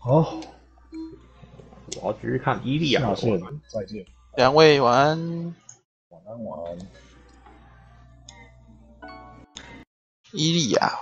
好，我要继续看伊利亚下线的文。再见，两位晚安。晚安晚安。伊利亚，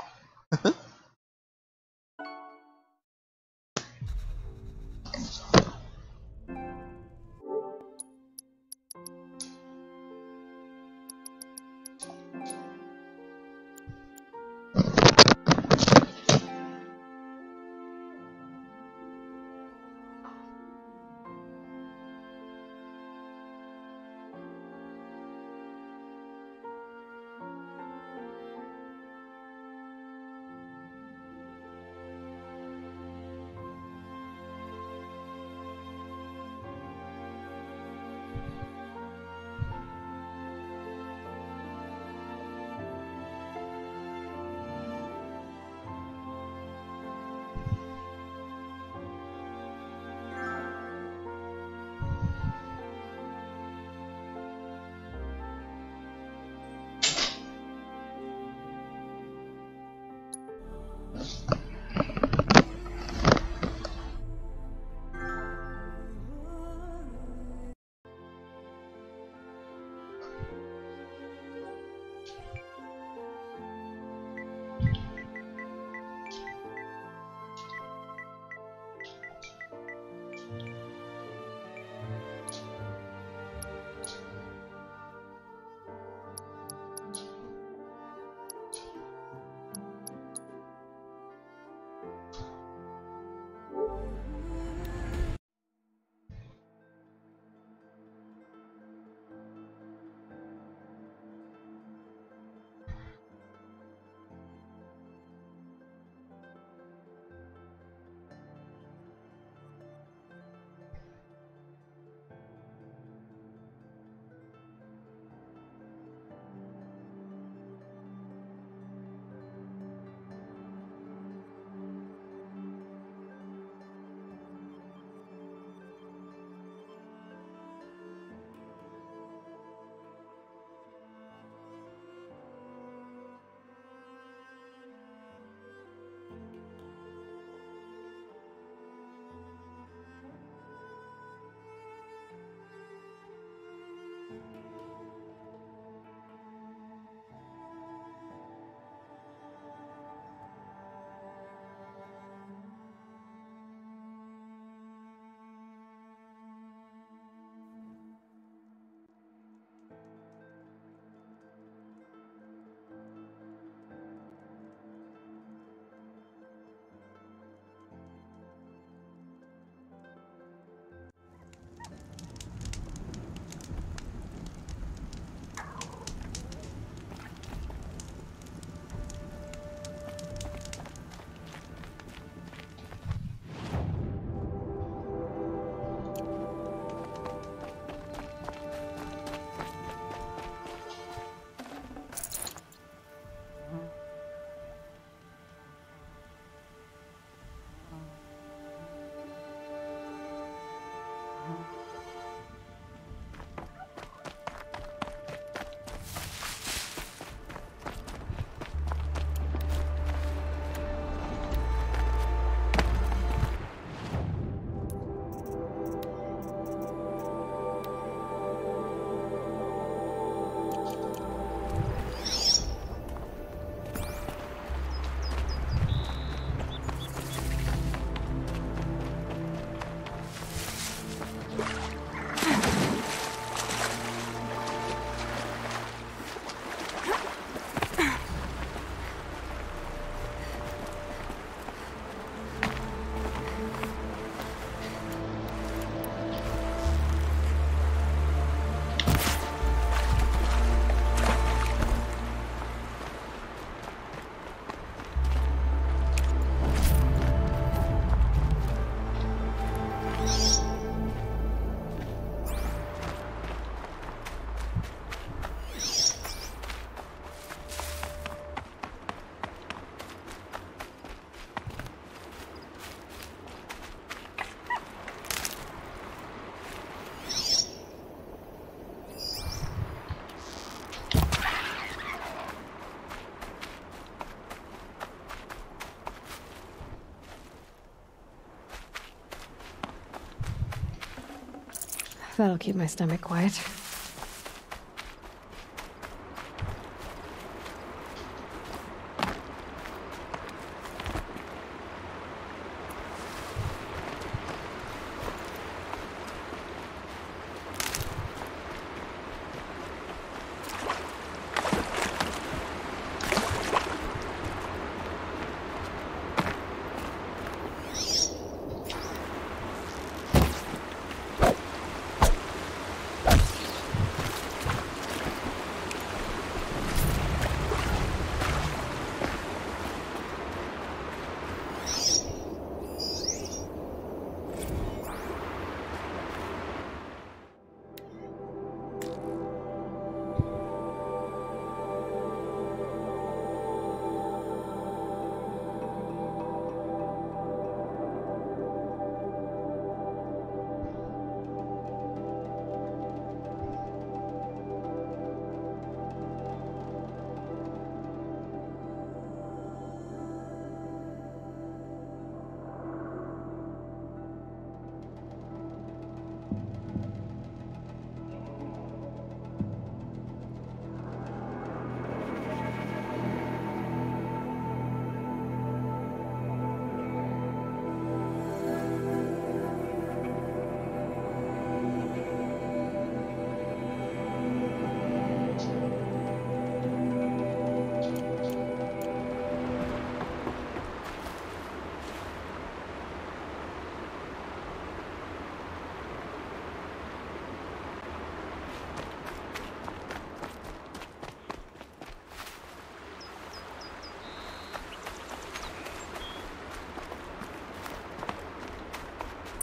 That'll keep my stomach quiet.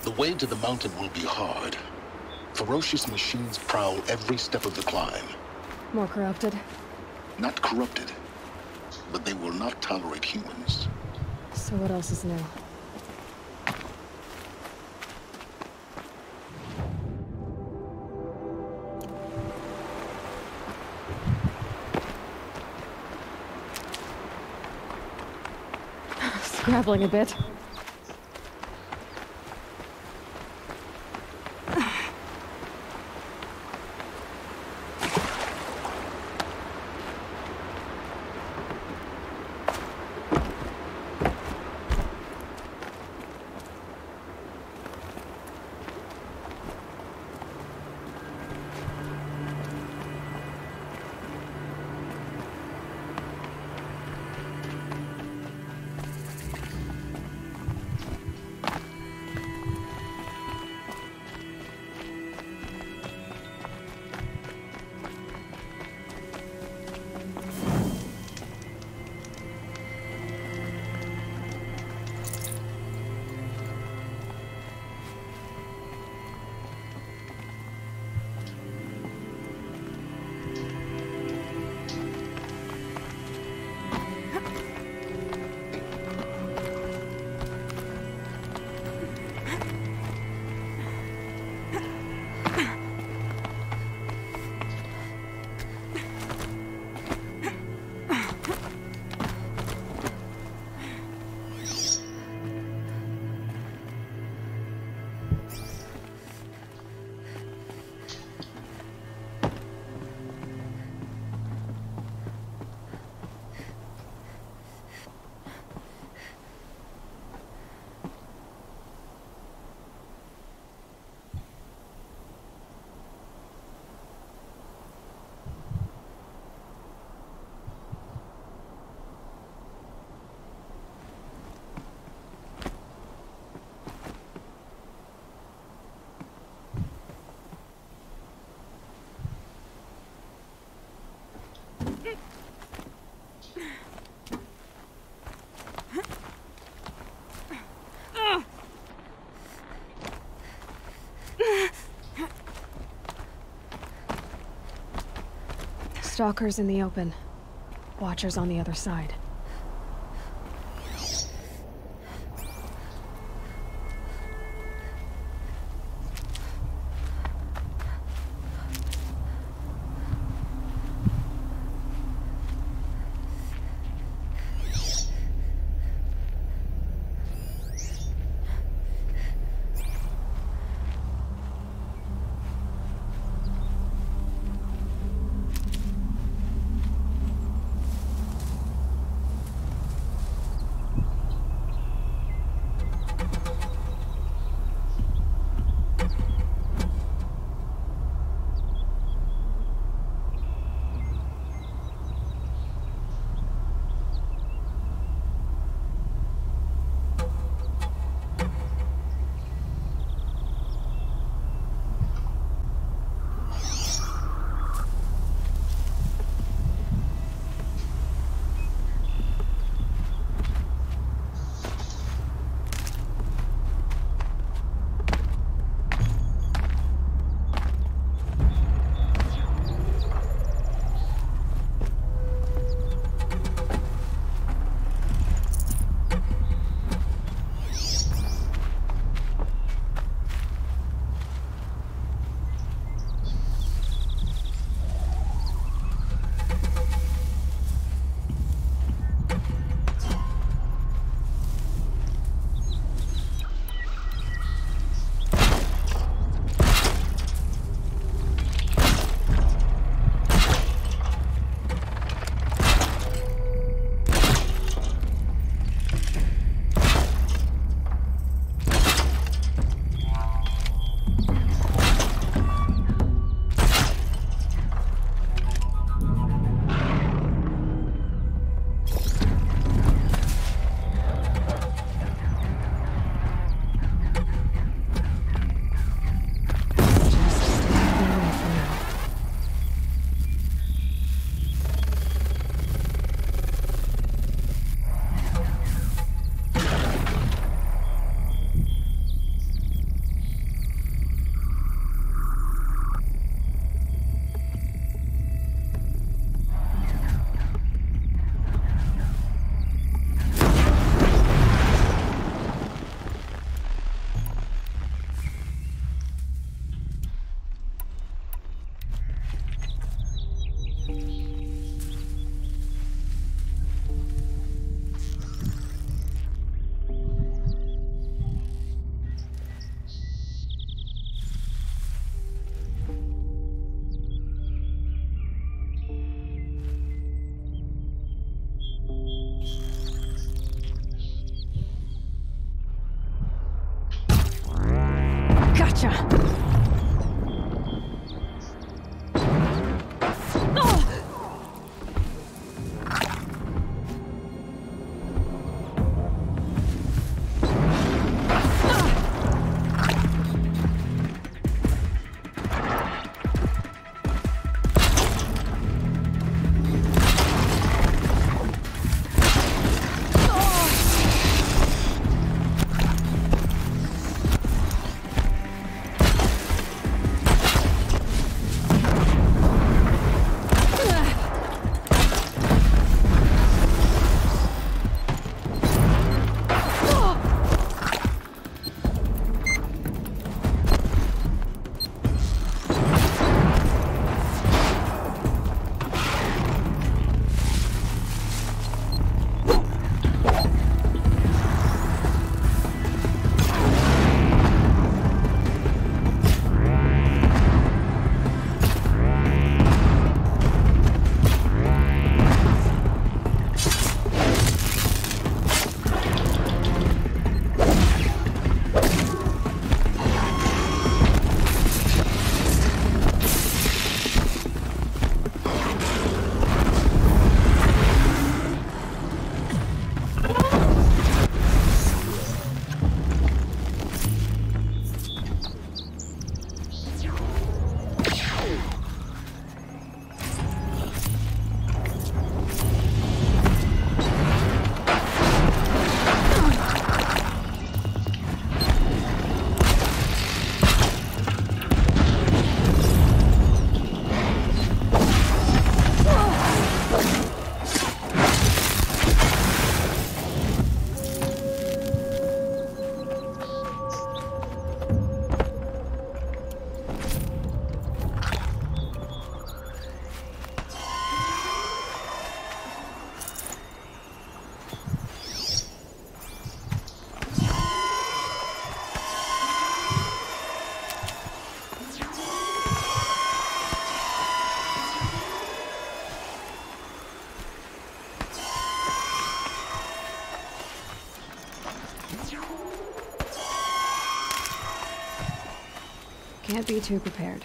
The way to the mountain will be hard. Ferocious machines prowl every step of the climb. More corrupted? Not corrupted, but they will not tolerate humans. So what else is new? Scrabbling a bit. Stalkers in the open. Watchers on the other side. Gotcha. Can't be too prepared.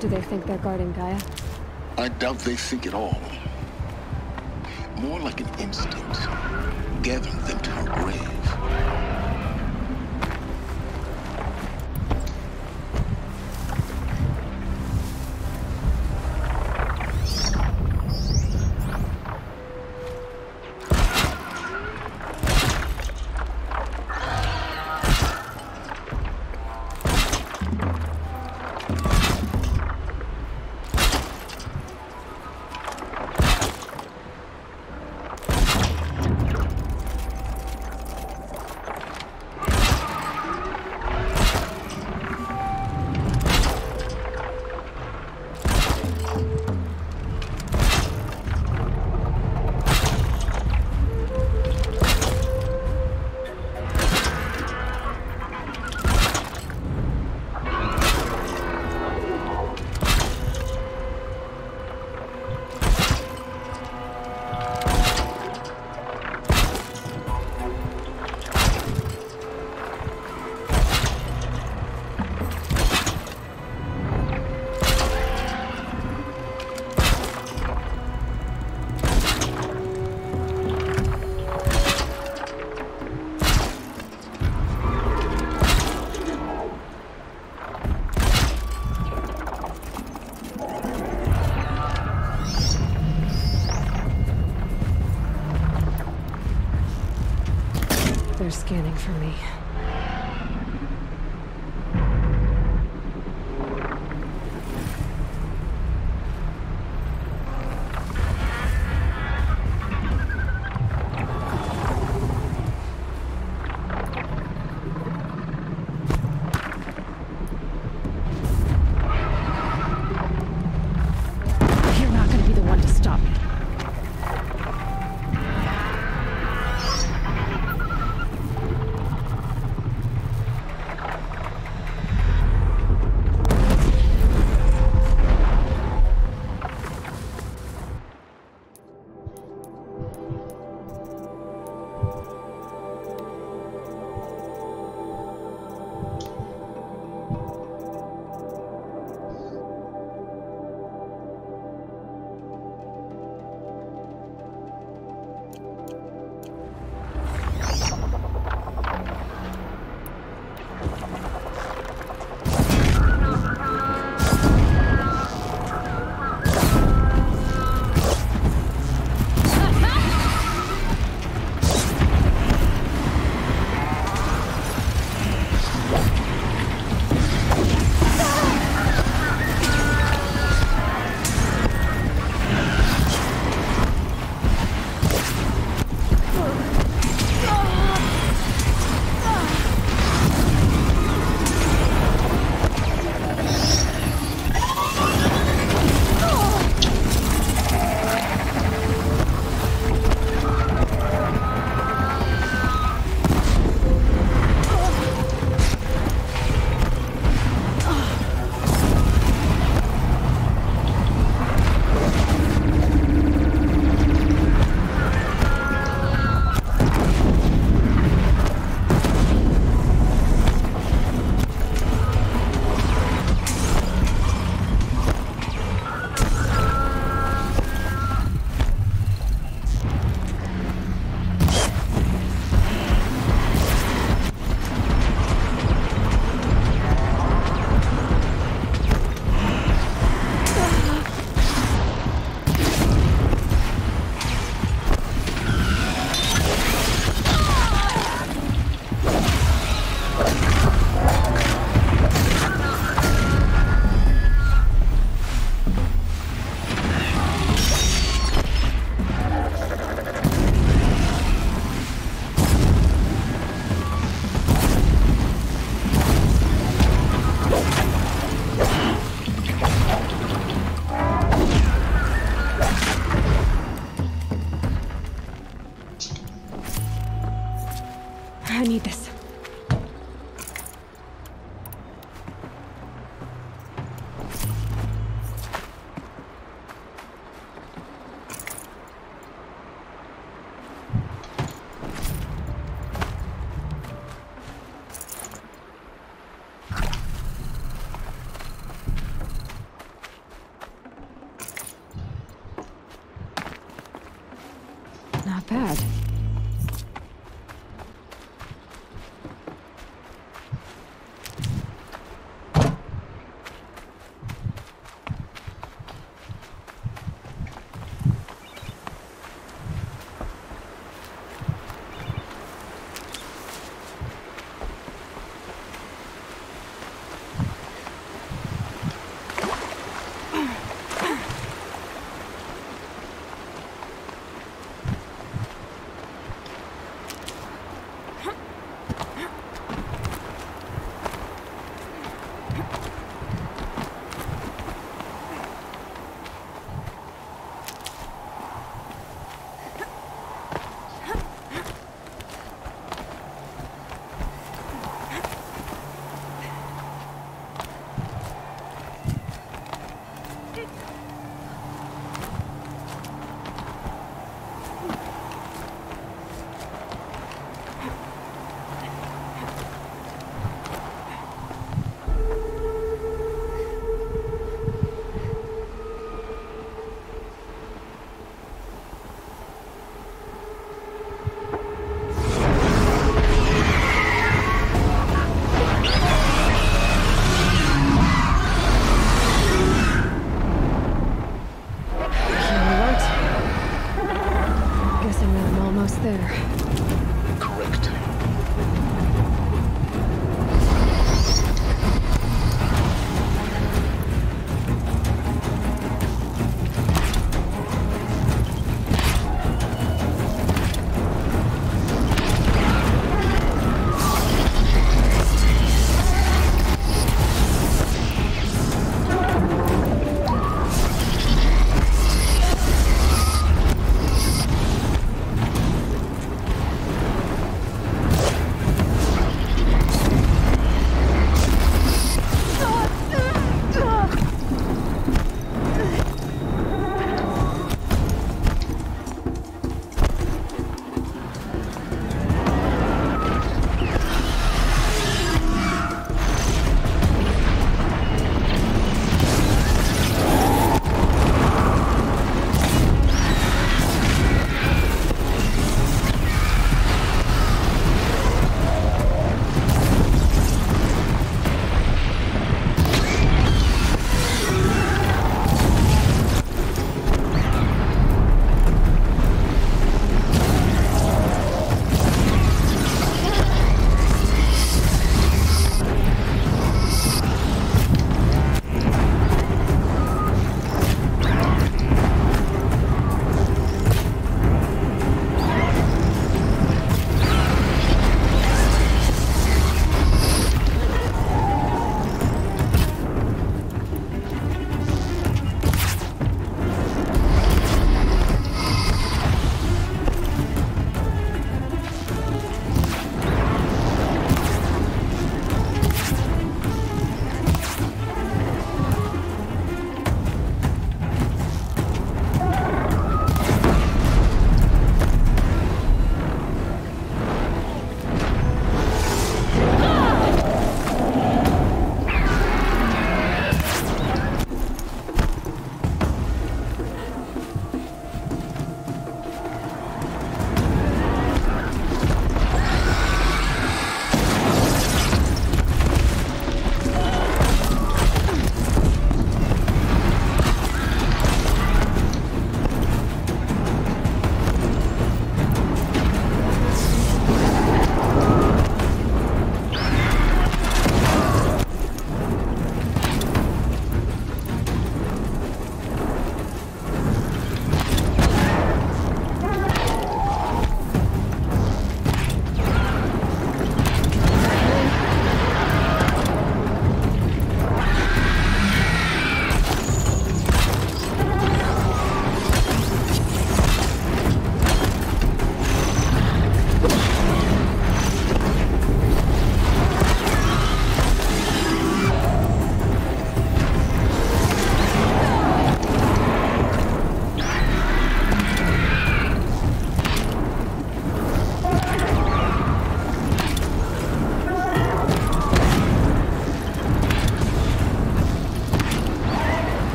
Do they think they're guarding Gaia? I doubt they think at all. More like an instinct, gathering them to her grave.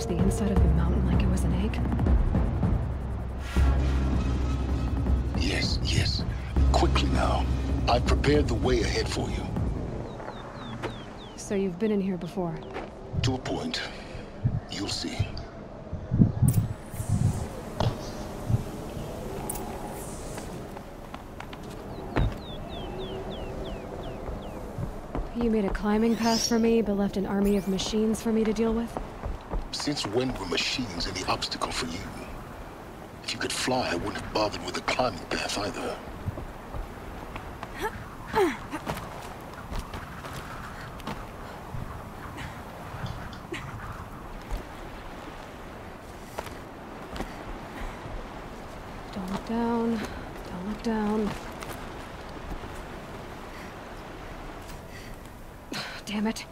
the inside of the mountain like it was an egg? Yes, yes. Quickly now. I've prepared the way ahead for you. So you've been in here before? To a point. You'll see. You made a climbing path for me, but left an army of machines for me to deal with? Since when were machines any obstacle for you? If you could fly, I wouldn't have bothered with a climbing path either. Don't look down. Don't look down. Damn it.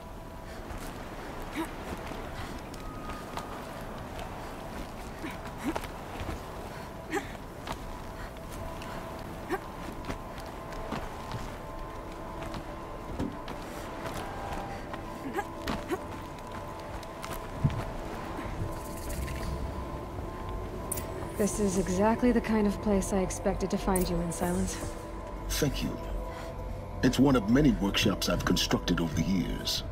This is exactly the kind of place I expected to find you in, Silence. Thank you. It's one of many workshops I've constructed over the years.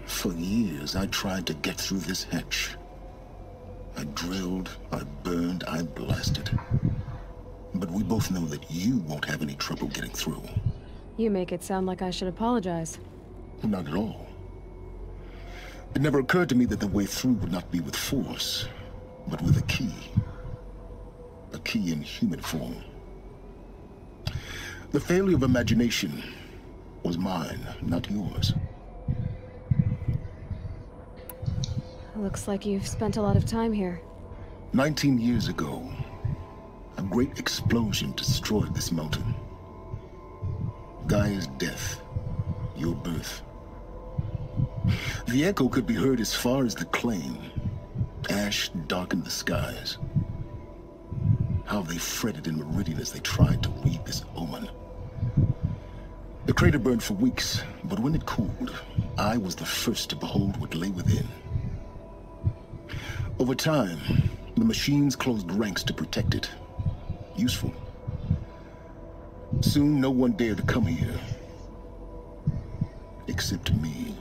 For years, I tried to get through this hatch. I drilled, I burned, I blasted. But we both know that you won't have any trouble getting through. You make it sound like I should apologize. Not at all. It never occurred to me that the way through would not be with force, but with a key. A key in human form. The failure of imagination was mine, not yours. Looks like you've spent a lot of time here. 19 years ago, a great explosion destroyed this mountain. Gaia's death, your birth. The echo could be heard as far as the claim. Ash darkened the skies. How they fretted in meridian as they tried to read this omen. The crater burned for weeks, but when it cooled, I was the first to behold what lay within. Over time, the machines closed ranks to protect it. Useful. Soon, no one dared to come here. Except me.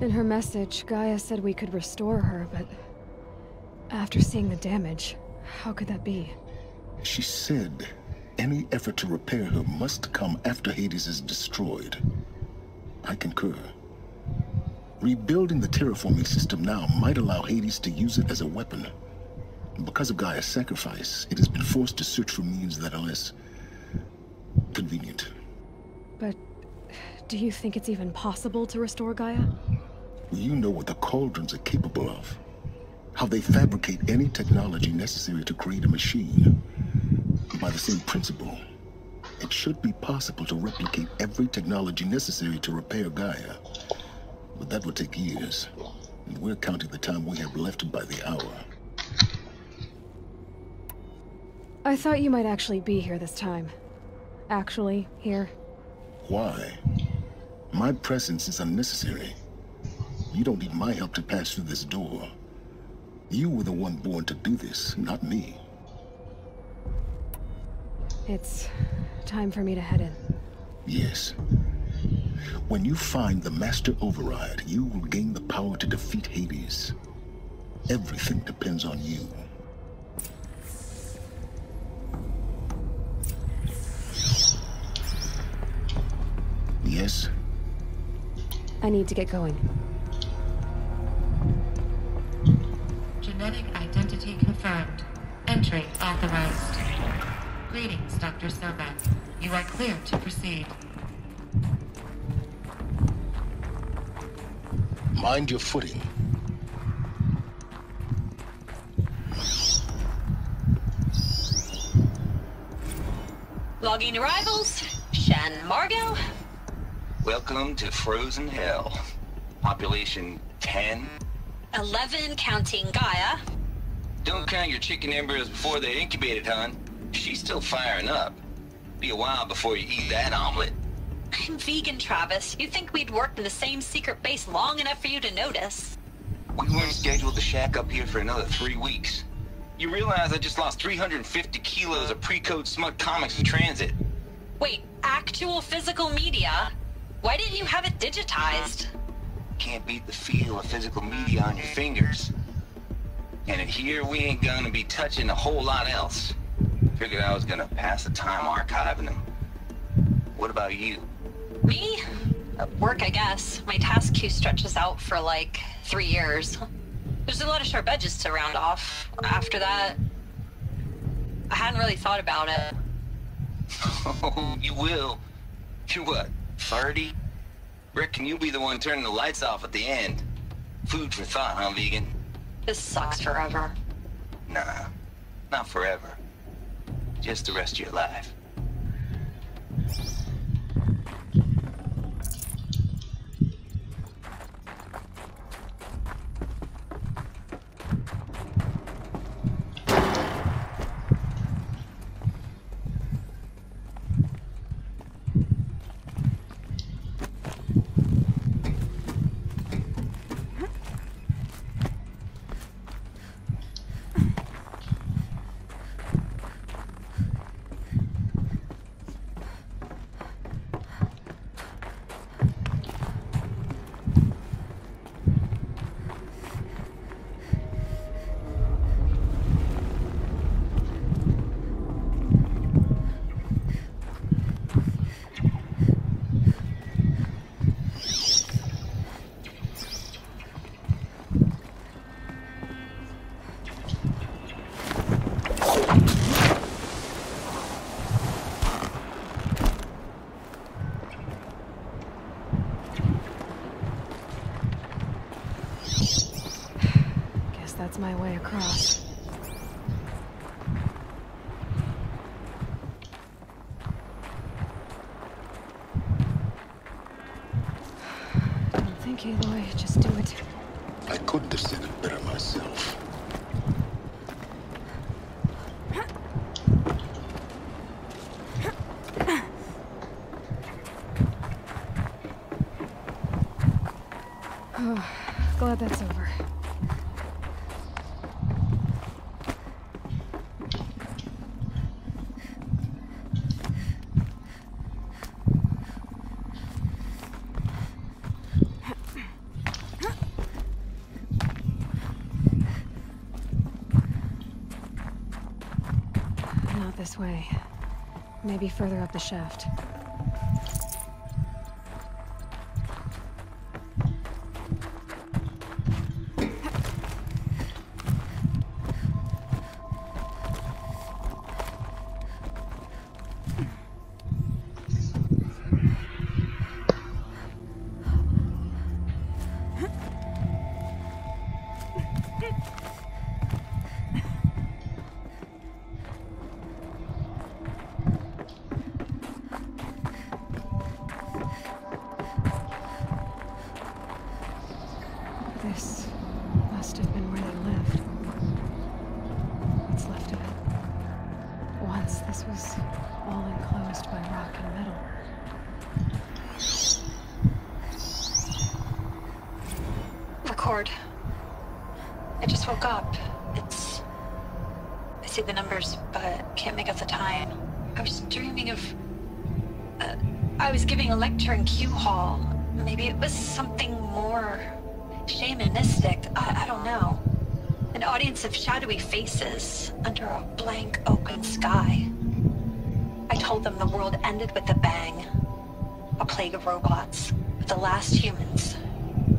In her message, Gaia said we could restore her, but after seeing the damage, how could that be? She said any effort to repair her must come after Hades is destroyed. I concur. Rebuilding the terraforming system now might allow Hades to use it as a weapon. Because of Gaia's sacrifice, it has been forced to search for means that are less convenient. But do you think it's even possible to restore Gaia? You know what the cauldrons are capable of. How they fabricate any technology necessary to create a machine. By the same principle, it should be possible to replicate every technology necessary to repair Gaia. But that would take years, and we're counting the time we have left by the hour. I thought you might actually be here this time. Actually, here. Why? My presence is unnecessary. You don't need my help to pass through this door. You were the one born to do this, not me. It's time for me to head in. Yes. When you find the Master Override, you will gain the power to defeat Hades. Everything depends on you. Yes? I need to get going. Genetic identity confirmed. Entry authorized. Greetings, Dr. Sobek. You are clear to proceed. Mind your footing. Logging arrivals. Shan Margot. Welcome to Frozen Hell. Population 10. 11 counting Gaia. Don't count your chicken embryos before they're incubated, hon. She's still firing up. Be a while before you eat that omelet. I'm vegan, Travis. You'd think we'd worked in the same secret base long enough for you to notice. We weren't scheduled to shack up here for another 3 weeks. You realize I just lost 350 kilos of pre-code smut comics in transit. Wait, actual physical media? Why didn't you have it digitized? Can't beat the feel of physical media on your fingers. And in here, we ain't gonna be touching a whole lot else. Figured I was gonna pass the time archiving them. What about you? Me? Work, I guess. My task queue stretches out for like 3 years. There's a lot of sharp edges to round off. After that, I hadn't really thought about it. Oh, you will. You're what, 30? Reckon you'll be the one turning the lights off at the end. Food for thought, huh, vegan? This sucks forever. Nah, not forever. Just the rest of your life. That's my way across. Don't think, Aloy. Just do it. I couldn't have said it better myself. Oh, glad that's over. Not this way. Maybe further up the shaft. This must have been where they lived. What's left of it. Once this was all enclosed by rock and metal. Record. I just woke up. I see the numbers, but can't make out the time. I was dreaming of... I was giving a lecture in Q Hall. Maybe it was something more shamanistic. I don't know. An audience of shadowy faces under a blank open sky. I told them the world ended with a bang. A plague of robots, with the last humans.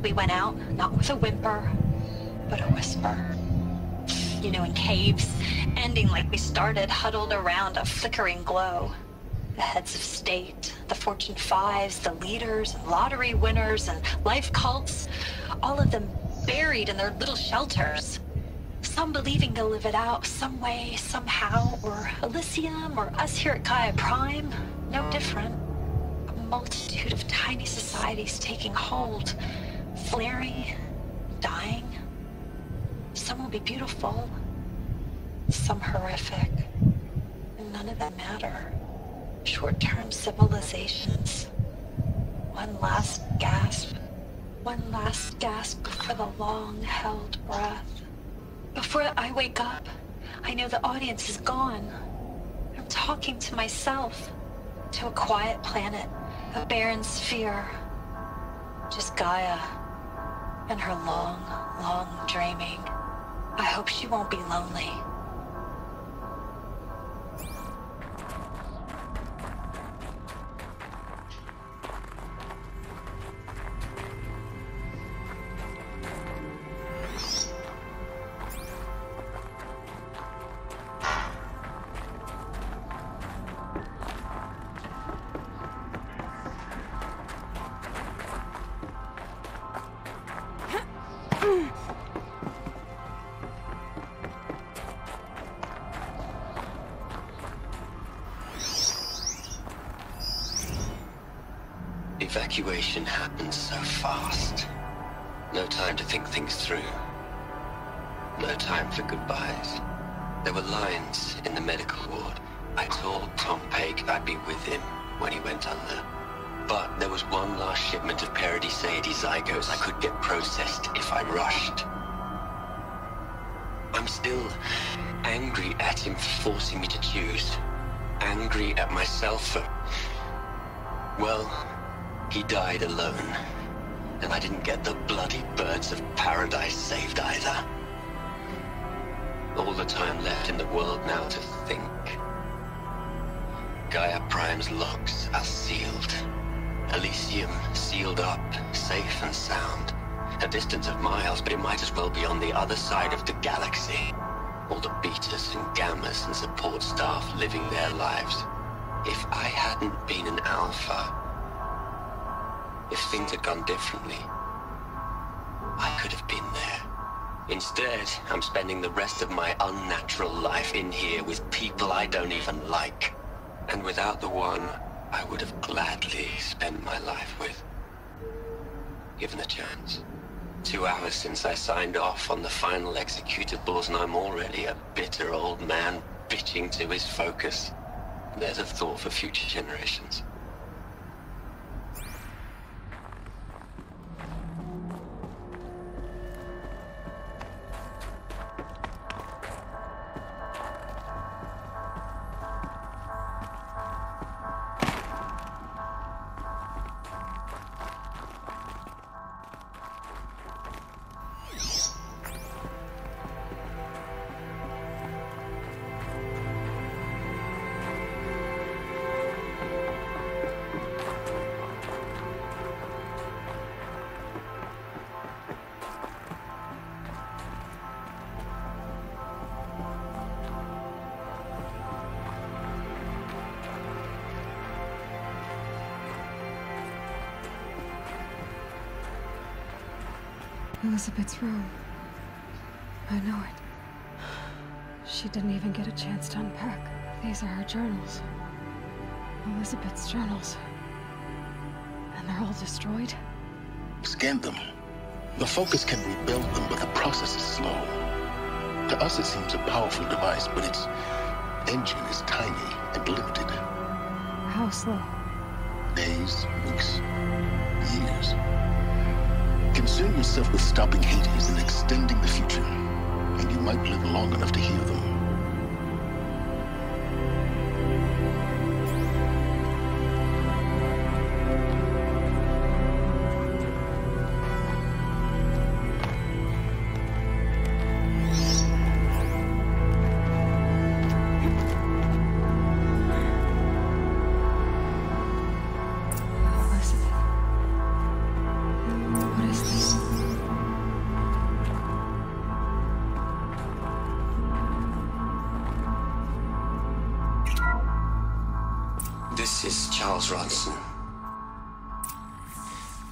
We went out, not with a whimper, but a whisper. You know, in caves, ending like we started, huddled around a flickering glow. The heads of state, the Fortune 5s, the leaders and lottery winners and life cults, all of them buried in their little shelters. Some believing they'll live it out some way, somehow, or Elysium, or us here at Gaia Prime, no different. A multitude of tiny societies taking hold, flaring, dying. Some will be beautiful, some horrific, and none of them matter. Short-term civilizations, One last gasp. One last gasp for the long-held breath. Before I wake up, I know the audience is gone. I'm talking to myself. To a quiet planet, a barren sphere. Just Gaia and her long, long dreaming. I hope she won't be lonely. Evacuation happened so fast. No time to think things through. No time for goodbyes. There were lines in the medical ward. I told Tom Pake I'd be with him when he went under. But there was one last shipment of Paradis-Saidi zygotes I could get processed if I rushed. I'm still angry at him for forcing me to choose. Angry at myself for... well... he died alone, and I didn't get the bloody birds of paradise saved either. All the time left in the world now to think. Gaia Prime's locks are sealed. Elysium sealed up, safe and sound. A distance of miles, but it might as well be on the other side of the galaxy. All the betas and gammas and support staff living their lives. If I hadn't been an alpha, if things had gone differently, I could have been there. Instead, I'm spending the rest of my unnatural life in here with people I don't even like. And without the one I would have gladly spent my life with. Given a chance. 2 hours since I signed off on the final executables, and I'm already a bitter old man bitching to his focus. There's a thought for future generations. Elizabeth's room. I know it. She didn't even get a chance to unpack. These are her journals. Elizabeth's journals. And they're all destroyed? Scan them. The Focus can rebuild them, but the process is slow. To us it seems a powerful device, but its engine is tiny and limited. How slow? Days, weeks, years. Concern yourself with stopping Hades and extending the future, and you might live long enough to hear them.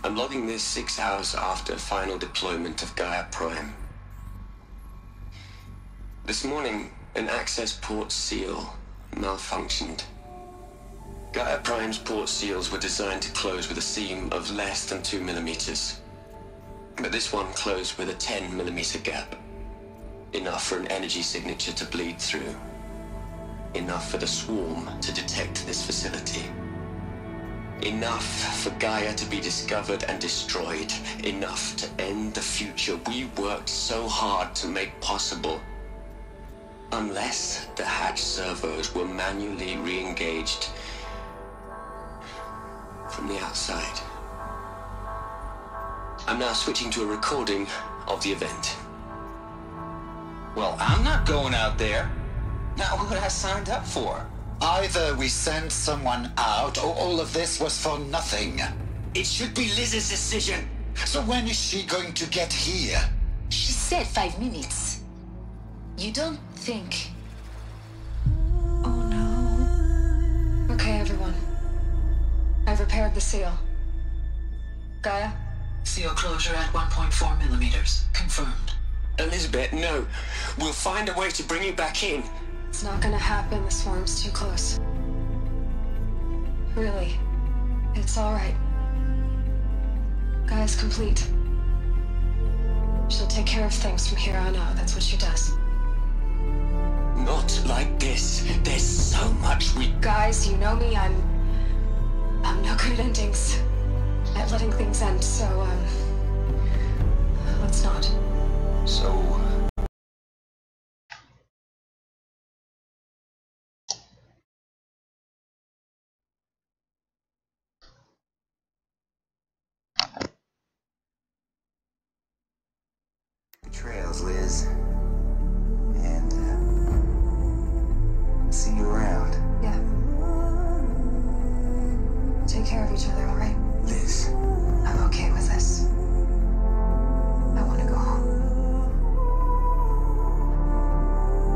I'm logging this 6 hours after final deployment of Gaia Prime. This morning, an access port seal malfunctioned. Gaia Prime's port seals were designed to close with a seam of less than 2 millimeters. But this one closed with a 10 millimeter gap. Enough for an energy signature to bleed through. Enough for the swarm to detect this facility. Enough for Gaia to be discovered and destroyed. Enough to end the future we worked so hard to make possible. Unless the hatch servos were manually re-engaged from the outside. I'm now switching to a recording of the event. Well, I'm not going out there. Not what I signed up for. Either we send someone out, or all of this was for nothing. It should be Liz's decision. So when is she going to get here? She said 5 minutes. You don't think... Oh no. Okay, everyone. I've repaired the seal. Gaia? Seal closure at 1.4 millimeters. Confirmed. Elizabeth, no. We'll find a way to bring you back in. It's not gonna happen. The swarm's too close. Really. It's alright. Gaia's complete. She'll take care of things from here on out. That's what she does. Not like this. There's so much we... Guys, you know me. I'm no good at endings. At letting things end, so, let's not. So... trails, Liz. And, see you around. Yeah. Take care of each other, alright? Liz. I'm okay with this. I want to go home.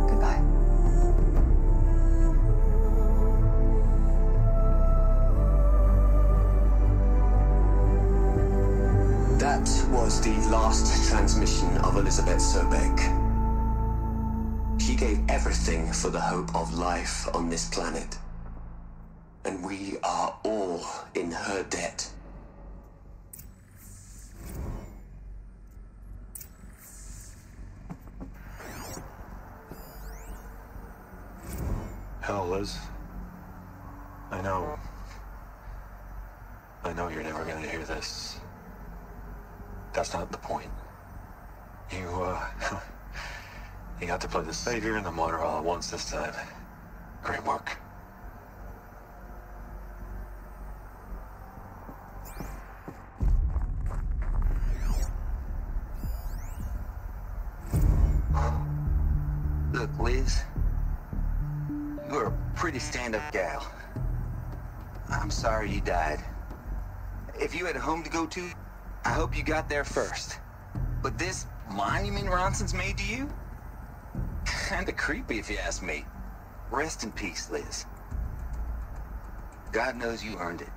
Goodbye. That was the last transmission of Elizabeth Sobek. She gave everything for the hope of life on this planet. And we are all in her debt. Hell, Liz. I know you're never gonna hear this. That's not the point. You got to play the savior and the martyr all at once this time. Great work. Look, Liz. You're a pretty stand-up gal. I'm sorry you died. If you had a home to go to, I hope you got there first. But this monument Ronson's made to you? Kinda creepy if you ask me. Rest in peace, Liz. God knows you earned it.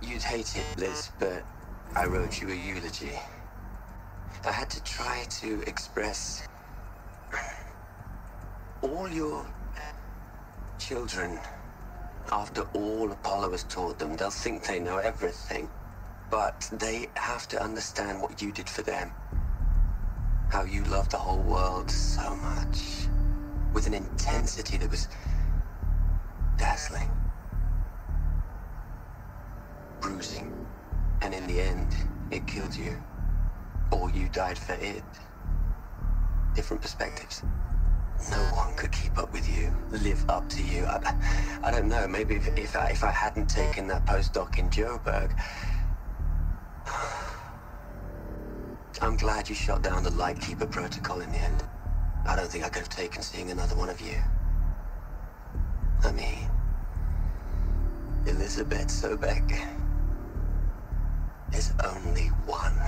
You'd hate it, Liz, but I wrote you a eulogy. I had to try to express all your children. After all Apollo has taught them, they'll think they know everything. But they have to understand what you did for them. How you loved the whole world so much. With an intensity that was dazzling. Bruising. And in the end, it killed you. Or you died for it. Different perspectives. No one could keep up with you, live up to you. I don't know, maybe if I hadn't taken that postdoc in Joburg. I'm glad you shot down the Lightkeeper protocol in the end. I don't think I could have taken seeing another one of you. I mean, Elizabeth Sobek. There's only one.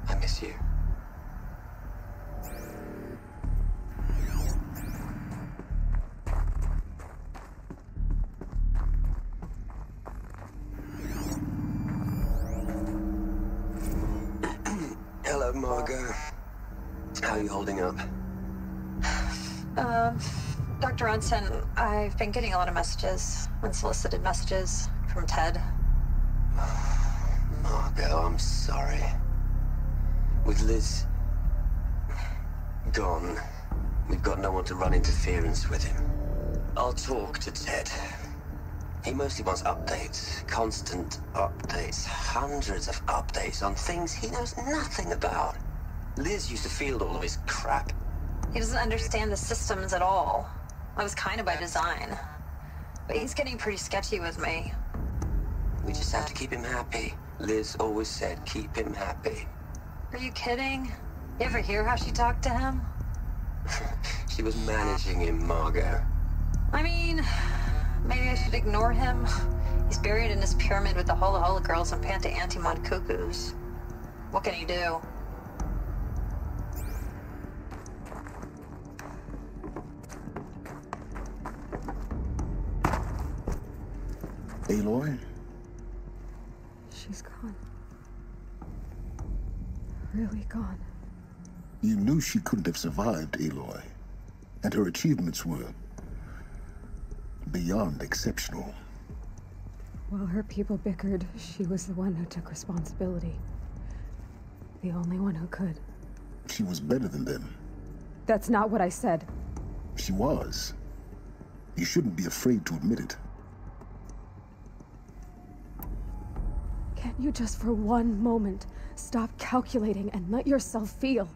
I miss you. Hello, Margot. How are you holding up? Dr. Ronson, I've been getting a lot of messages, unsolicited messages from Ted. Margot, I'm sorry. With Liz gone, we've got no one to run interference with him. I'll talk to Ted. He mostly wants updates, constant updates, hundreds of updates on things he knows nothing about. Liz used to field all of his crap. He doesn't understand the systems at all. That was kind of by design. But he's getting pretty sketchy with me. We just have to keep him happy. Liz always said, keep him happy. Are you kidding? You ever hear how she talked to him? She was managing him, Margot. I mean, maybe I should ignore him. He's buried in this pyramid with the Hola Hola girls and Panta Antimon cuckoos. What can he do? Aloy? She's gone. Really gone. You knew she couldn't have survived, Aloy. And her achievements were beyond exceptional. While her people bickered, she was the one who took responsibility. The only one who could. She was better than them. That's not what I said. She was. You shouldn't be afraid to admit it. Can't you just for one moment stop calculating and let yourself feel?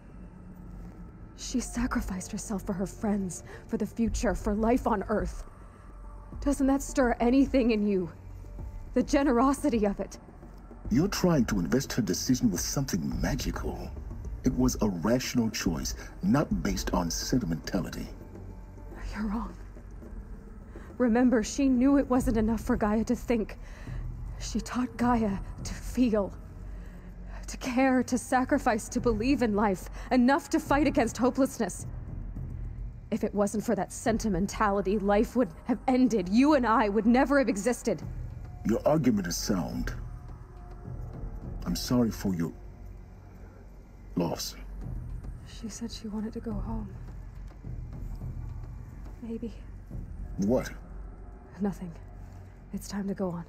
She sacrificed herself for her friends, for the future, for life on Earth. Doesn't that stir anything in you? The generosity of it. You're trying to invest her decision with something magical. It was a rational choice, not based on sentimentality. You're wrong. Remember, she knew it wasn't enough for Gaia to think. She taught Gaia to feel. To care, to sacrifice, to believe in life. Enough to fight against hopelessness. If it wasn't for that sentimentality, life would have ended. You and I would never have existed. Your argument is sound. I'm sorry for your loss. She said she wanted to go home. Maybe. What? Nothing. It's time to go on.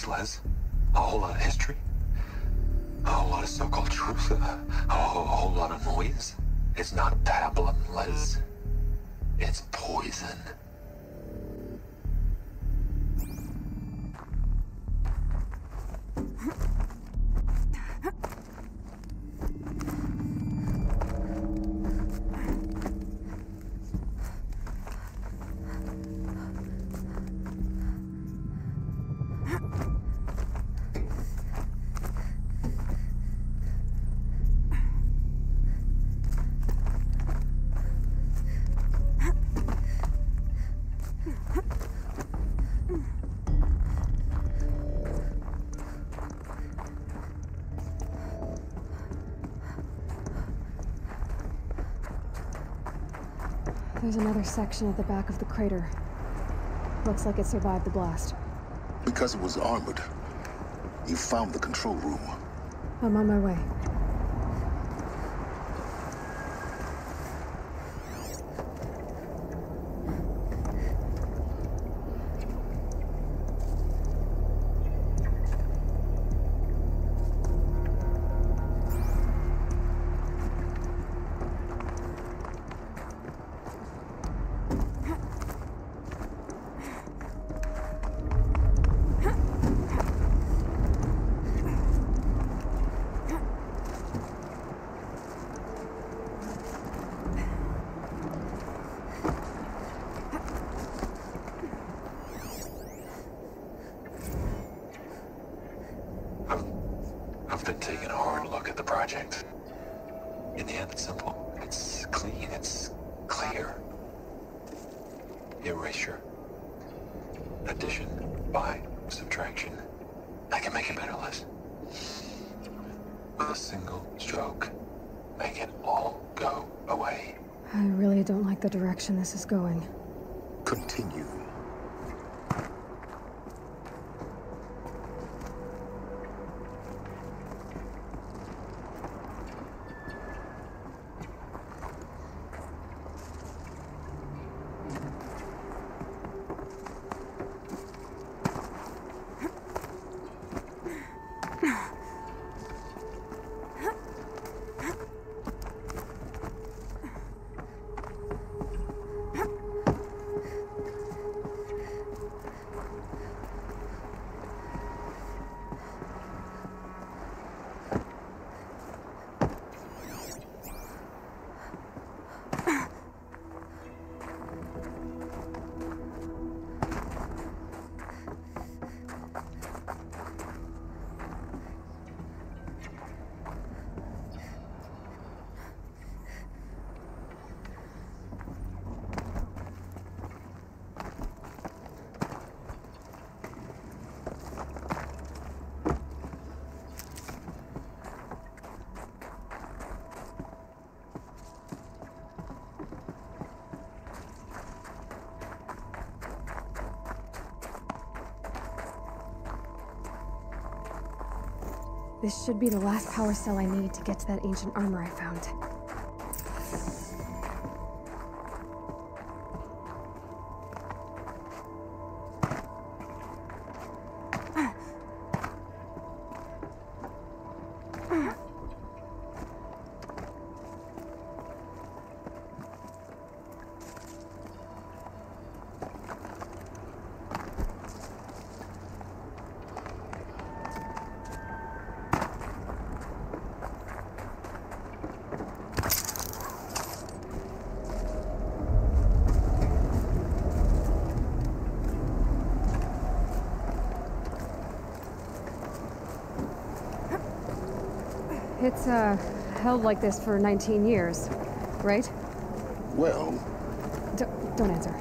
Les. A whole lot of history. A whole lot of so-called truth. A whole lot of noise. It's not pablum, Les. It's poison. There's another section at the back of the crater. Looks like it survived the blast. Because it was armored, you found the control room. I'm on my way. I've been taking a hard look at the project. In the end, it's simple. It's clean. It's clear. Erasure. Addition by subtraction. I can make a better list. With a single stroke, make it all go away. I really don't like the direction this is going. Continue. This should be the last power cell I need to get to that ancient armor I found. It's, held like this for 19 years, right? Well... Don't answer.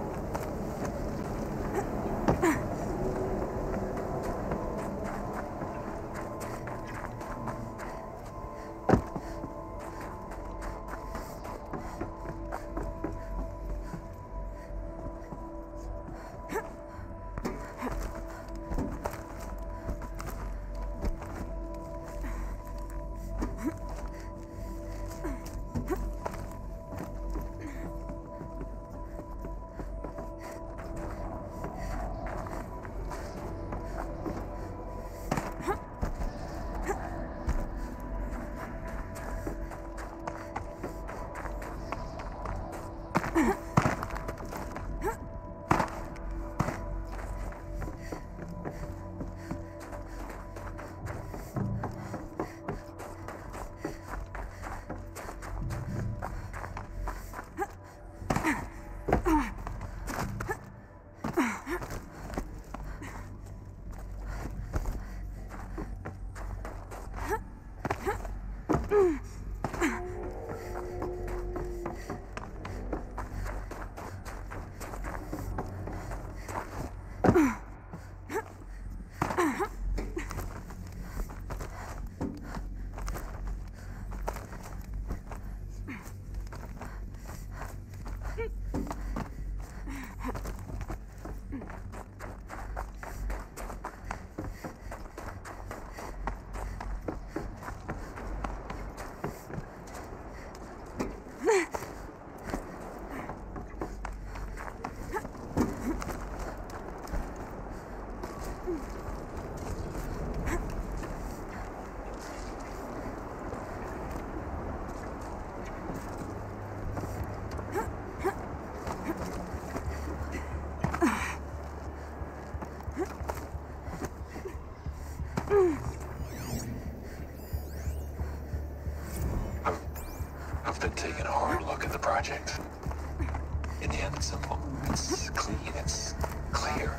I've been taking a hard look at the project. In the end, it's simple. It's clean. It's clear.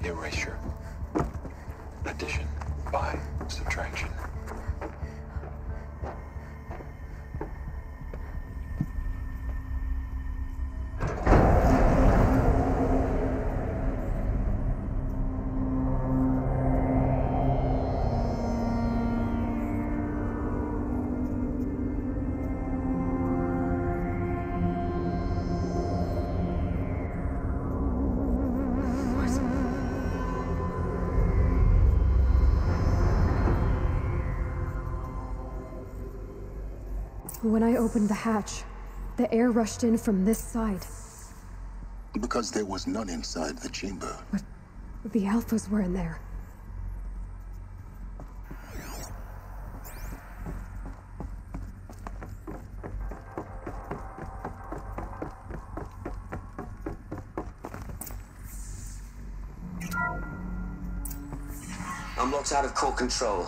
Erasure. Addition by subtraction. When I opened the hatch, the air rushed in from this side. Because there was none inside the chamber. But the Alphas were in there. I'm locked out of core control.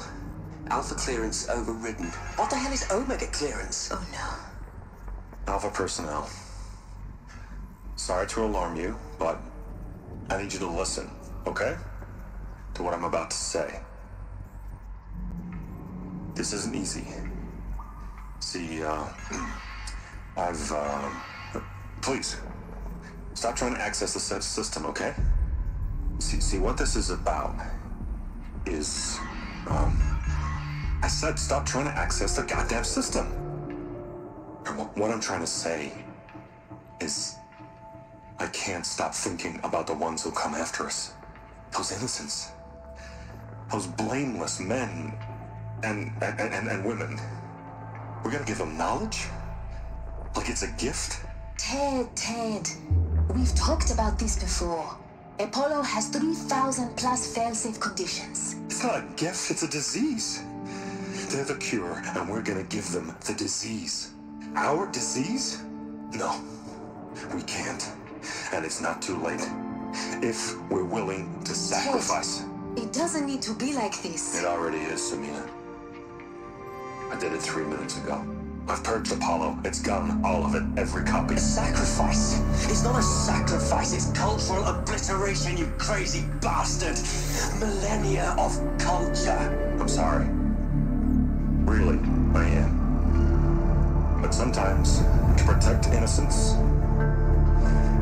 Alpha clearance overridden. What the hell is Omega clearance? Oh no. Alpha personnel. Sorry to alarm you, but I need you to listen, okay? To what I'm about to say. This isn't easy. See, please, stop trying to access the system, okay? See, what this is about is, I said stop trying to access the goddamn system. What I'm trying to say is I can't stop thinking about the ones who come after us. Those innocents. Those blameless men and women. We're gonna give them knowledge? Like it's a gift? Ted. We've talked about this before. Apollo has 3,000 plus fail-safe conditions. It's not a gift, it's a disease. They're the cure, and we're gonna give them the disease. Our disease? No, we can't. And it's not too late. If we're willing to sacrifice. Ted, it doesn't need to be like this. It already is, Samina. I did it 3 minutes ago. I've purged Apollo. It's gone. All of it. Every copy. A sacrifice? It's not a sacrifice. It's cultural obliteration, you crazy bastard. Millennia of culture. I'm sorry. Really, I am. But sometimes, to protect innocence,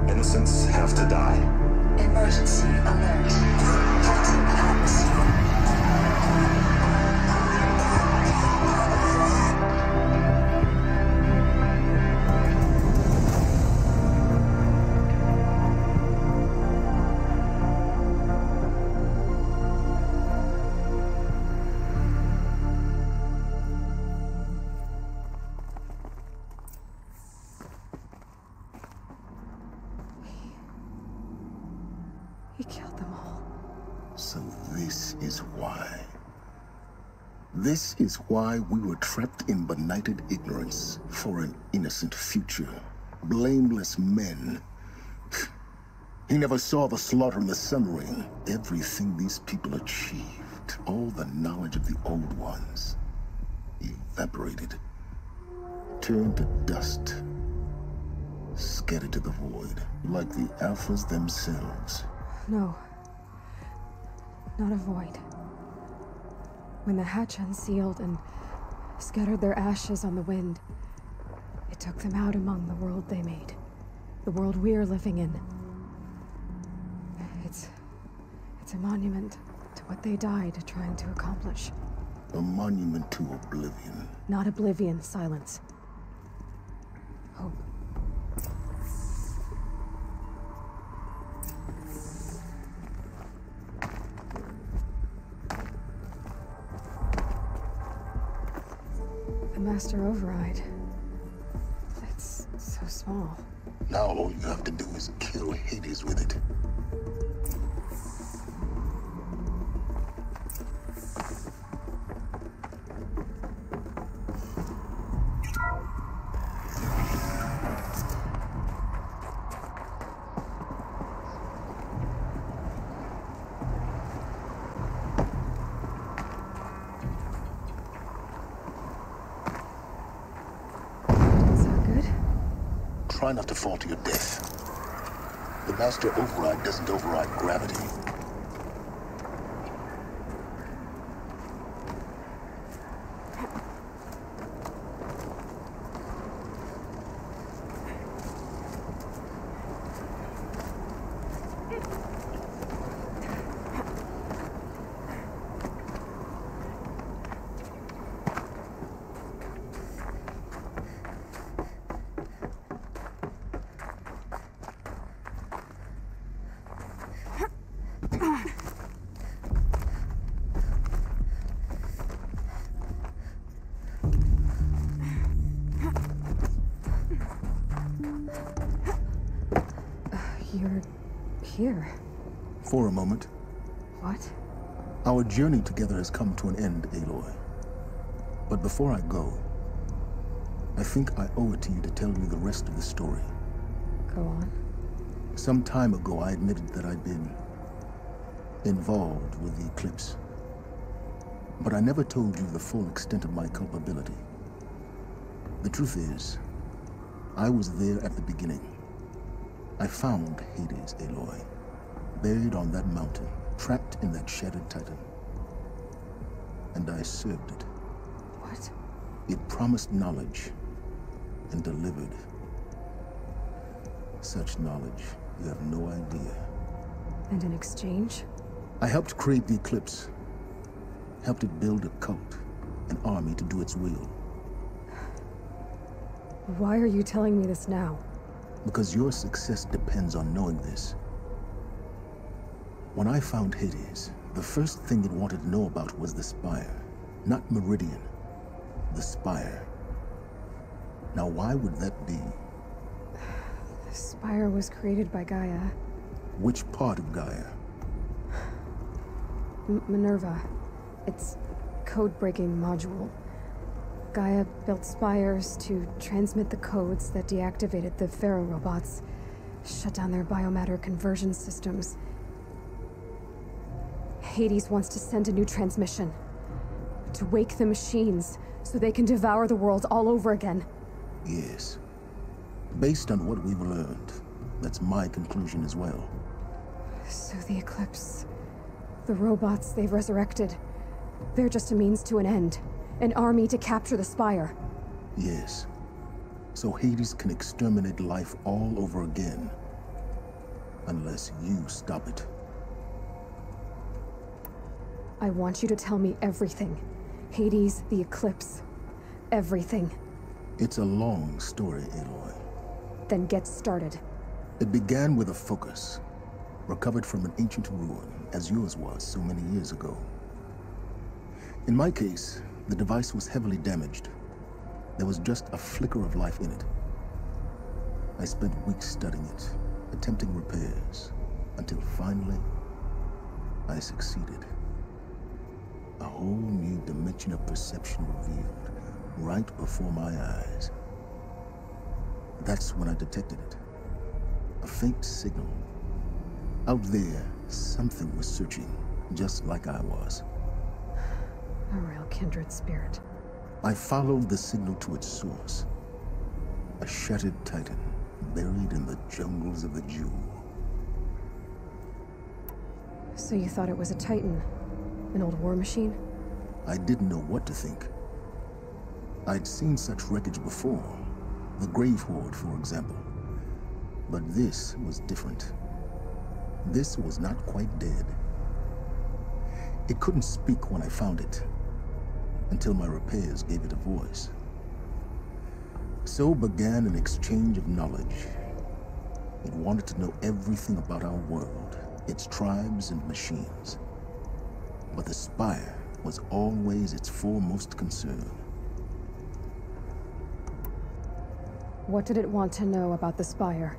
innocents have to die. Emergency alert. Detecting atmosphere. He killed them all. So this is why. This is why we were trapped in benighted ignorance for an innocent future. Blameless men. He never saw the slaughter in the Sun Ring. Everything these people achieved, all the knowledge of the old ones, evaporated, turned to dust, scattered to the void, like the Alphas themselves. No. Not a void. When the hatch unsealed and scattered their ashes on the wind, it took them out among the world they made. The world we're living in. It's a monument to what they died trying to accomplish. A monument to oblivion. Not oblivion, silence. Hope. The Master Override. It's so small. Now all you have to do is kill Hades with it. Try not to fall to your death. The Master Override doesn't override gravity. you're here. For a moment. What? Our journey together has come to an end, Aloy. But before I go, I think I owe it to you to tell you the rest of the story. Go on. Some time ago, I admitted that I'd been involved with the eclipse. But I never told you the full extent of my culpability. The truth is, I was there at the beginning. I found Hades, Aloy, buried on that mountain, trapped in that shattered titan. And I served it. What? It promised knowledge and delivered. Such knowledge, you have no idea. And in exchange? I helped create the eclipse. Helped it build a cult, an army to do its will. Why are you telling me this now? Because your success depends on knowing this. When I found Hades, the first thing it wanted to know about was the Spire. Not Meridian. The Spire. Now why would that be? The Spire was created by Gaia. Which part of Gaia? Minerva. It's code-breaking module. Gaia built spires to transmit the codes that deactivated the Pharaoh robots, shut down their biomatter conversion systems. Hades wants to send a new transmission. To wake the machines, so they can devour the world all over again. Yes. Based on what we've learned, that's my conclusion as well. So the Eclipse, the robots they've resurrected, they're just a means to an end. An army to capture the Spire. Yes. So Hades can exterminate life all over again. Unless you stop it. I want you to tell me everything. Hades, the Eclipse. Everything. It's a long story, Aloy. Then get started. It began with a focus. Recovered from an ancient ruin, as yours was so many years ago. In my case, the device was heavily damaged. There was just a flicker of life in it. I spent weeks studying it, attempting repairs, until finally, I succeeded. A whole new dimension of perception revealed, right before my eyes. That's when I detected it. A faint signal. Out there, something was searching, just like I was. A real kindred spirit. I followed the signal to its source. A shattered titan, buried in the jungles of the Jewel. So you thought it was a titan? An old war machine? I didn't know what to think. I'd seen such wreckage before. The Grave Horde, for example. But this was different. This was not quite dead. It couldn't speak when I found it, until my repairs gave it a voice. So began an exchange of knowledge. It wanted to know everything about our world, its tribes and machines. But the Spire was always its foremost concern. What did it want to know about the Spire?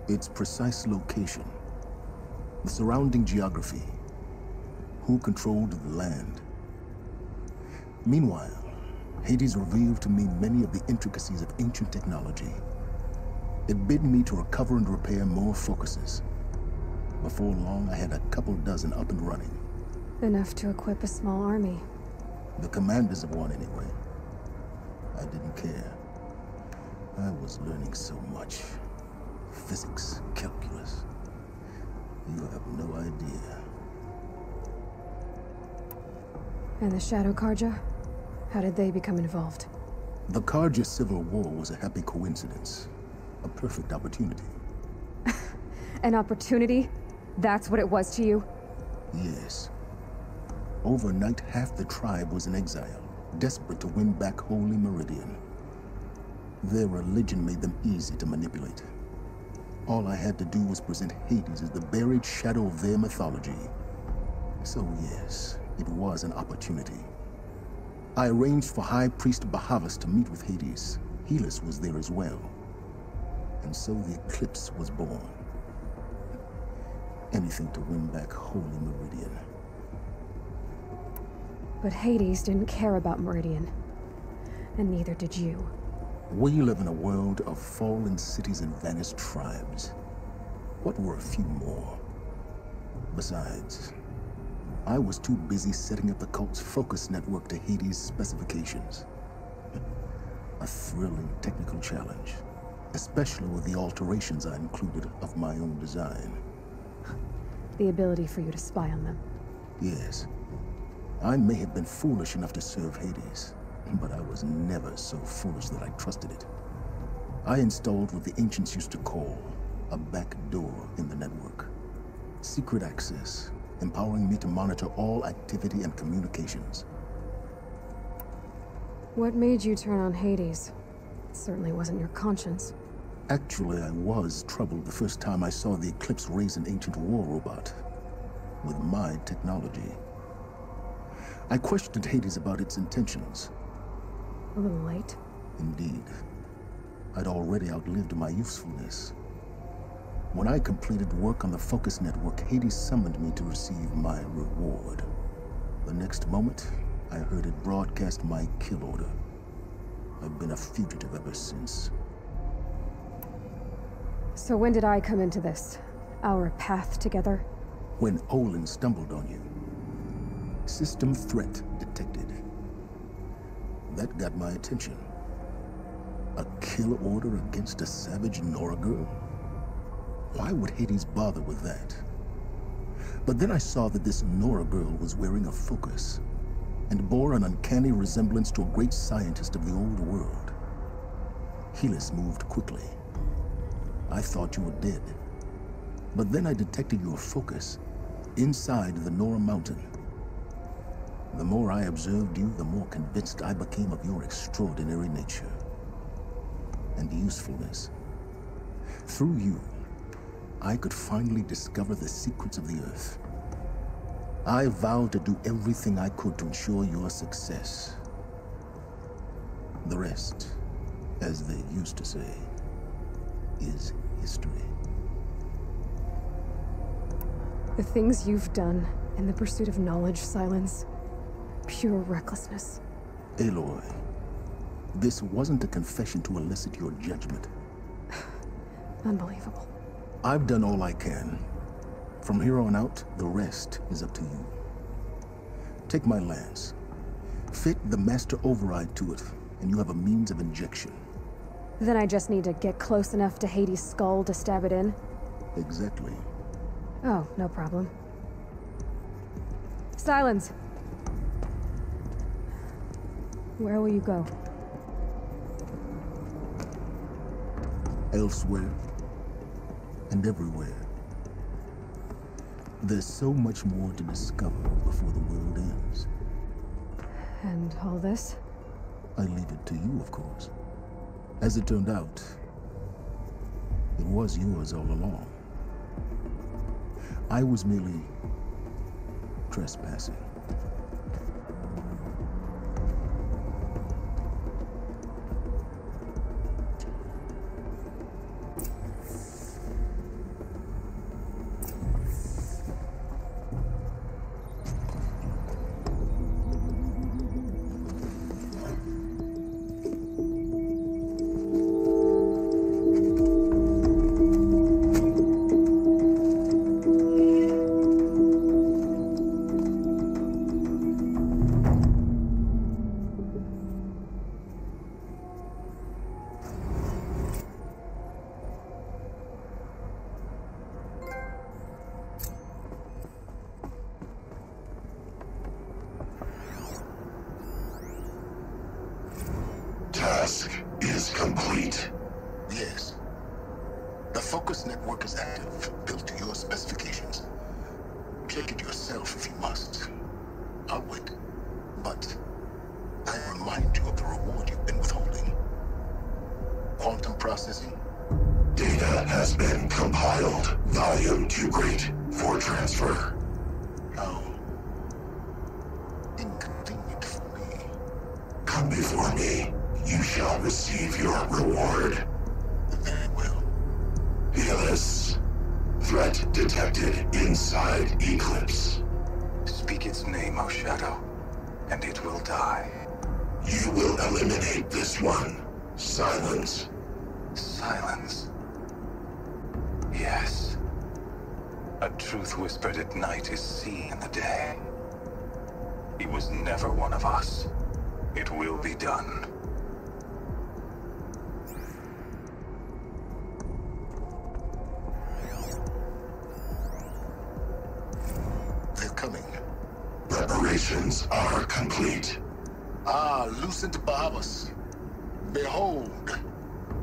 Its precise location, the surrounding geography, who controlled the land. Meanwhile, Hades revealed to me many of the intricacies of ancient technology. It bid me to recover and repair more focuses. Before long, I had a couple dozen up and running. Enough to equip a small army. The commanders of one, anyway. I didn't care. I was learning so much. Physics, calculus. You have no idea. And the Shadow Karja? How did they become involved? The Karja Civil War was a happy coincidence. A perfect opportunity. An opportunity? That's what it was to you? Yes. Overnight, half the tribe was in exile, desperate to win back Holy Meridian. Their religion made them easy to manipulate. All I had to do was present Hades as the buried shadow of their mythology. So yes, it was an opportunity. I arranged for High Priest Bahavas to meet with Hades. Helis was there as well. And so the Eclipse was born. Anything to win back Holy Meridian. But Hades didn't care about Meridian. And neither did you. We live in a world of fallen cities and vanished tribes. What were a few more? Besides, I was too busy setting up the cult's focus network to Hades' specifications. A thrilling technical challenge, especially with the alterations I included of my own design. The ability for you to spy on them. Yes. I may have been foolish enough to serve Hades, but I was never so foolish that I trusted it. I installed what the ancients used to call a back door in the network. Secret access, empowering me to monitor all activity and communications. What made you turn on Hades? It certainly wasn't your conscience. Actually, I was troubled the first time I saw the Eclipse raise an ancient war robot with my technology. I questioned Hades about its intentions. A little late. Indeed. I'd already outlived my usefulness. When I completed work on the Focus Network, Hades summoned me to receive my reward. The next moment, I heard it broadcast my kill order. I've been a fugitive ever since. So when did I come into this? Our path together? When Olin stumbled on you. System threat detected. That got my attention. A kill order against a savage Nora girl? Why would Hades bother with that? But then I saw that this Nora girl was wearing a focus and bore an uncanny resemblance to a great scientist of the old world. Helis moved quickly. I thought you were dead. But then I detected your focus inside the Nora mountain. The more I observed you, the more convinced I became of your extraordinary nature and usefulness. Through you, I could finally discover the secrets of the Earth. I vowed to do everything I could to ensure your success. The rest, as they used to say, is history. The things you've done in the pursuit of knowledge, Silence. Pure recklessness. Aloy, this wasn't a confession to elicit your judgment. Unbelievable. I've done all I can. From here on out, the rest is up to you. Take my lance. Fit the master override to it, and you have a means of injection. Then I just need to get close enough to Hades' skull to stab it in? Exactly. Oh, no problem. Silence! Where will you go? Elsewhere. And everywhere. There's so much more to discover before the world ends. And all this? I leave it to you, of course. As it turned out, it was yours all along. I was merely trespassing. Task is complete. Yes. The Focus Network is active, built to your specifications. Check it yourself if you must. I'll wait. But I remind you of the reward you've been withholding. Quantum processing. Data has been compiled. Volume too great for transfer. How inconvenient for me. Come before me. You shall receive your reward. Very well. Helis, Threat detected inside Eclipse. Speak its name, O Shadow, and it will die. You will eliminate this one. Silence. Silence. Yes. A truth whispered at night is seen in the day. He was never one of us. It will be done. They're coming. Preparations are complete. Ah, Lucent Bahavas. Behold,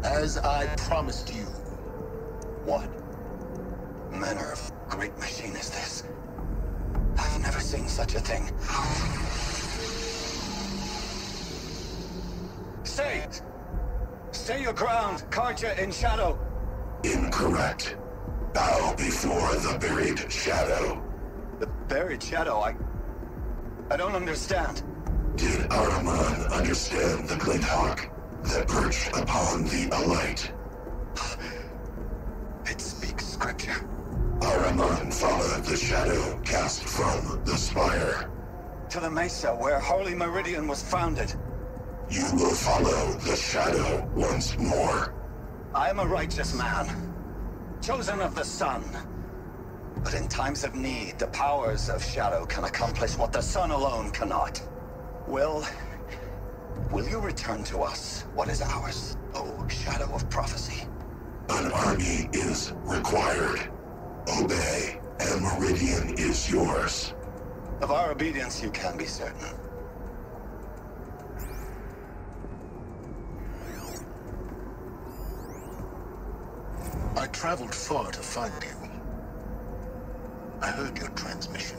as I promised you. What manner of great machine is this? I've never seen such a thing. Stay! Stay your ground, Karja in Shadow! Incorrect. Bow before the buried shadow. The buried shadow, I don't understand. Did Araman understand the glint hawk that perched upon the alight? It speaks scripture. Araman followed the shadow cast from the spire. To the mesa where Holy Meridian was founded. You will follow the shadow once more. I am a righteous man, chosen of the sun. But in times of need, the powers of Shadow can accomplish what the sun alone cannot. Will you return to us what is ours, O Shadow of Prophecy? An army is required. Obey, and Meridian is yours. Of our obedience you can be certain. I traveled far to find you. I heard your transmission.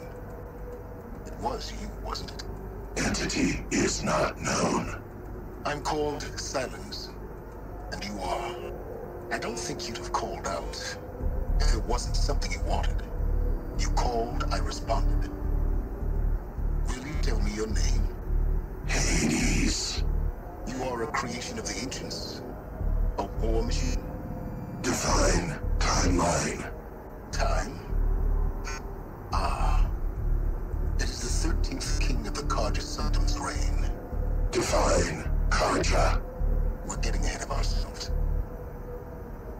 It was you, wasn't it? Entity is not known. I'm called Silence, and you are. I don't think you'd have called out if it wasn't something you wanted. You called, I responded. Will you tell me your name? Hades. You are a creation of the ancients. A war machine. Define timeline. Time? Ah. It is the 13th king of the Karja Sanctum's reign. Define Karja. We're getting ahead of ourselves.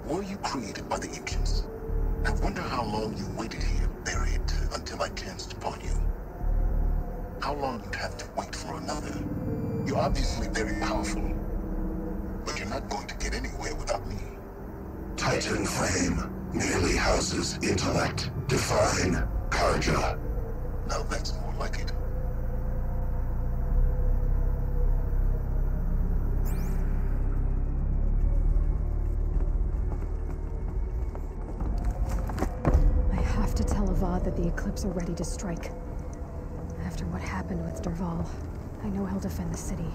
Were you created by the ancients? I wonder how long you waited here, buried, until I chanced upon you. How long you'd have to wait for another. You're obviously very powerful, but you're not going to get anywhere without me. Titan Flame merely houses intellect. Define Karja. Now that's more like it. I have to tell Avad that the Eclipse are ready to strike. After what happened with Derval, I know he'll defend the city.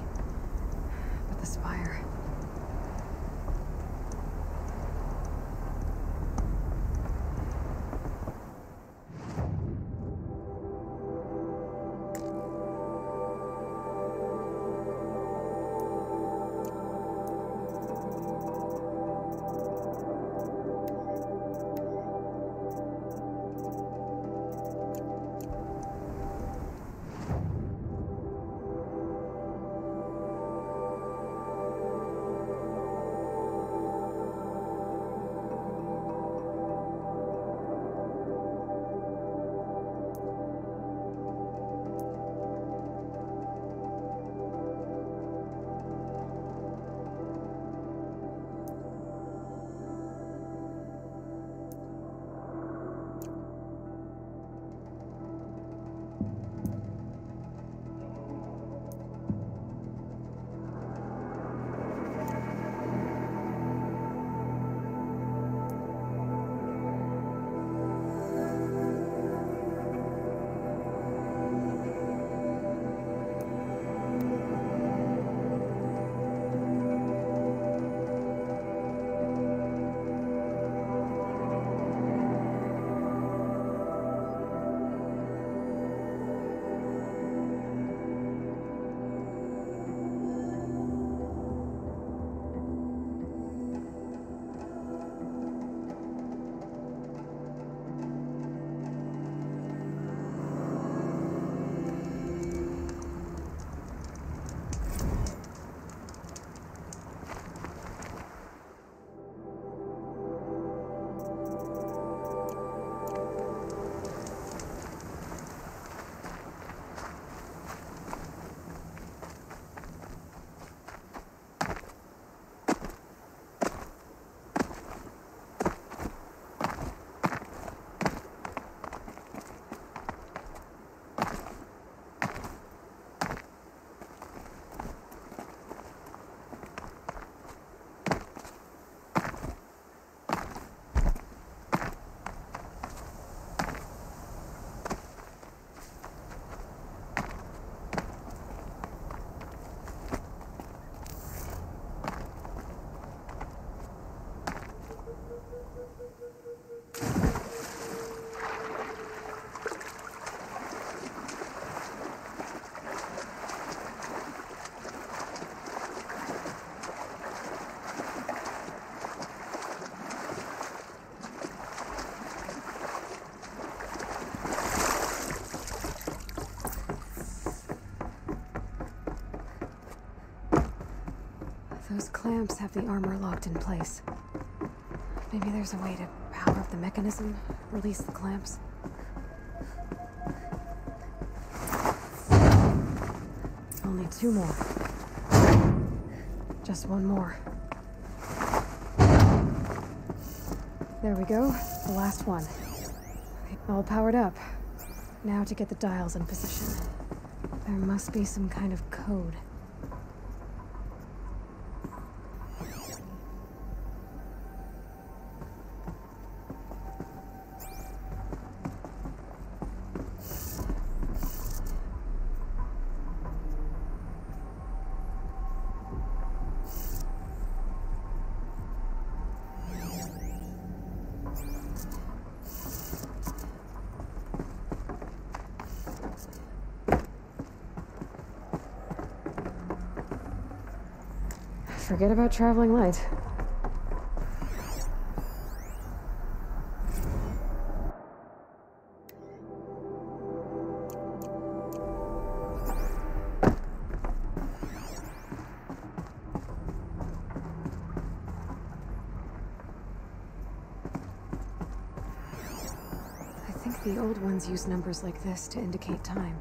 But the Spire... Those clamps have the armor locked in place. Maybe there's a way to power up the mechanism, release the clamps. Only 2 more. Just 1 more. There we go, the last one. All powered up. Now to get the dials in position. There must be some kind of code. Forget about traveling light. I think the old ones use numbers like this to indicate time.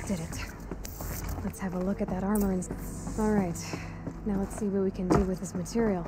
Did it. Let's have a look at that armor and... Alright, now let's see what we can do with this material.